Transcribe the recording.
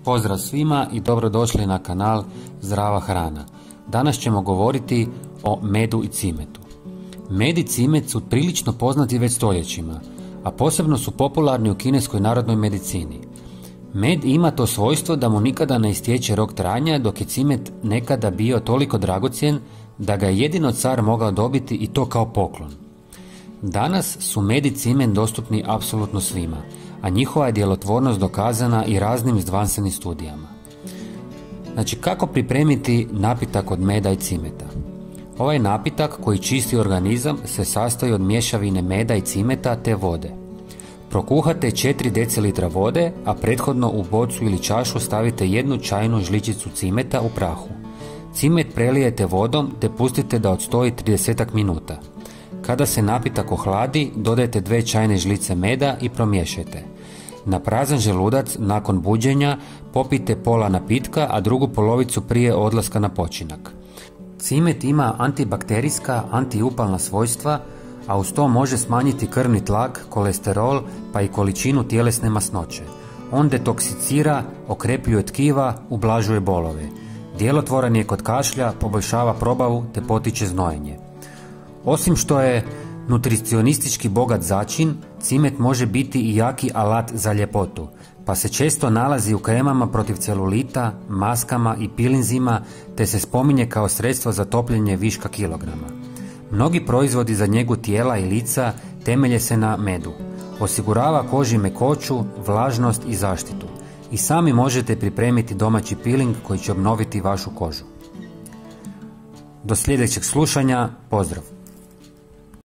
Pozdrav svima i dobrodošli na kanal Zdrava hrana. Danas ćemo govoriti o medu i cimetu. Med i cimet su prilično poznati već stoljećima, a posebno su popularni u kineskoj narodnoj medicini. Med ima to svojstvo da mu nikada ne istječe rok trajanja, dok je cimet nekada bio toliko dragocjen da ga je jedino car mogao dobiti i to kao poklon. Danas su med i cimet dostupni apsolutno svima, a njihova je djelotvornost dokazana i raznim znanstvenim studijama. Znači, kako pripremiti napitak od meda i cimeta? Ovaj napitak koji čisti organizam se sastoji od mješavine meda i cimeta te vode. Prokuhate 4 decilitra vode, a prethodno u bocu ili čašu stavite 1 čajnu žličicu cimeta u prahu. Cimet prelijete vodom te pustite da odstoji 30 minuta. Kada se napitak ohladi, dodajte 2 čajne žlice meda i promiješajte. Na prazan želudac nakon buđenja popijte pola napitka, a drugu polovicu prije odlaska na počinak. Cimet ima antibakterijska, antiupalna svojstva, a uz to može smanjiti krvni tlak, kolesterol pa i količinu tjelesne masnoće. On detoksicira, okrepljuje tkiva, ublažuje bolove. Djelotvoran je kod kašlja, poboljšava probavu te potiče znojenje. Osim što je nutricionistički bogat začin, cimet može biti i jaki alat za ljepotu, pa se često nalazi u kremama protiv celulita, maskama i pilinzima, te se spominje kao sredstvo za topljenje viška kilograma. Mnogi proizvodi za njegu tijela i lica temelje se na medu. Osigurava koži mekoću, vlažnost i zaštitu. I sami možete pripremiti domaći piling koji će obnoviti vašu kožu. Do sljedećeg slušanja, pozdrav!